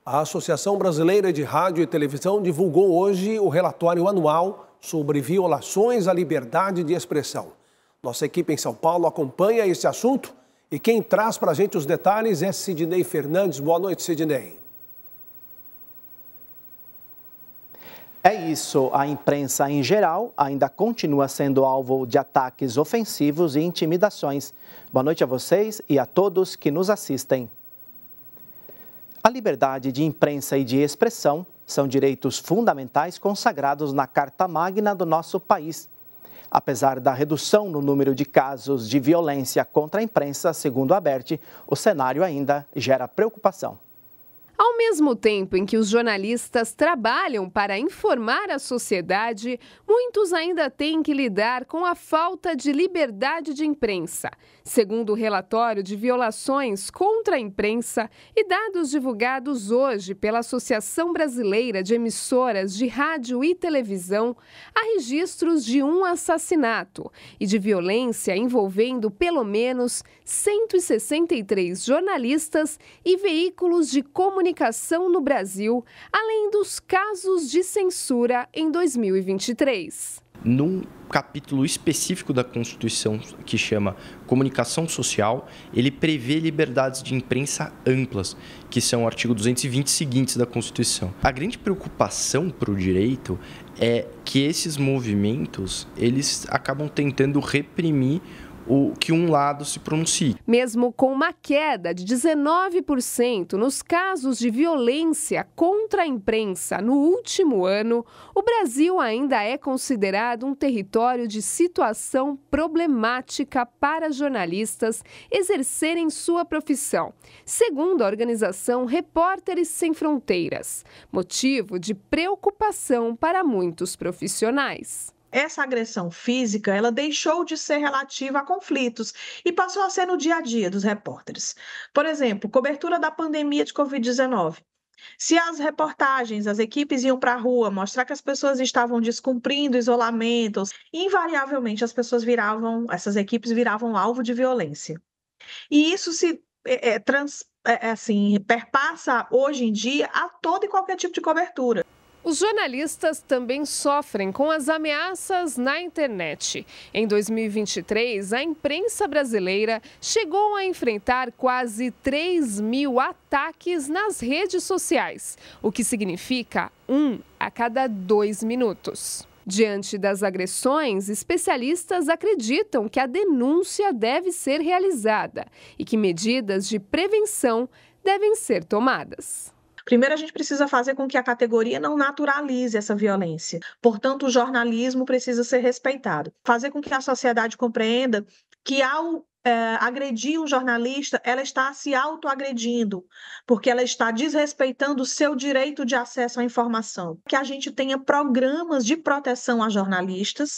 A Associação Brasileira de Rádio e Televisão divulgou hoje o relatório anual sobre violações à liberdade de expressão. Nossa equipe em São Paulo acompanha esse assunto e quem traz para a gente os detalhes é Sidney Fernandes. Boa noite, Sidney. É isso, a imprensa em geral ainda continua sendo alvo de ataques ofensivos e intimidações. Boa noite a vocês e a todos que nos assistem. A liberdade de imprensa e de expressão são direitos fundamentais consagrados na Carta Magna do nosso país. Apesar da redução no número de casos de violência contra a imprensa, segundo a Aberte, o cenário ainda gera preocupação. Ao mesmo tempo em que os jornalistas trabalham para informar a sociedade, muitos ainda têm que lidar com a falta de liberdade de imprensa. Segundo o relatório de violações contra a imprensa e dados divulgados hoje pela Associação Brasileira de Emissoras de Rádio e Televisão, há registros de um assassinato e de violência envolvendo pelo menos 163 jornalistas e veículos de comunicação no Brasil, além dos casos de censura em 2023. Num capítulo específico da Constituição que chama Comunicação Social, ele prevê liberdades de imprensa amplas, que são o artigo 220 seguintes da Constituição. A grande preocupação para o direito é que esses movimentos, eles acabam tentando reprimir o que um lado se pronuncie. Mesmo com uma queda de 19% nos casos de violência contra a imprensa no último ano, o Brasil ainda é considerado um território de situação problemática para jornalistas exercerem sua profissão, segundo a organização Repórteres Sem Fronteiras, motivo de preocupação para muitos profissionais. Essa agressão física, ela deixou de ser relativa a conflitos e passou a ser no dia a dia dos repórteres. Por exemplo, cobertura da pandemia de Covid-19. Se as reportagens, as equipes iam para a rua mostrar que as pessoas estavam descumprindo isolamento, invariavelmente essas equipes viravam alvo de violência. E isso perpassa hoje em dia a todo e qualquer tipo de cobertura. Os jornalistas também sofrem com as ameaças na internet. Em 2023, a imprensa brasileira chegou a enfrentar quase 3.000 ataques nas redes sociais, o que significa 1 a cada 2 minutos. Diante das agressões, especialistas acreditam que a denúncia deve ser realizada e que medidas de prevenção devem ser tomadas. Primeiro, a gente precisa fazer com que a categoria não naturalize essa violência. Portanto, o jornalismo precisa ser respeitado. Fazer com que a sociedade compreenda que, ao agredir um jornalista, ela está se autoagredindo, porque ela está desrespeitando o seu direito de acesso à informação. Que a gente tenha programas de proteção a jornalistas,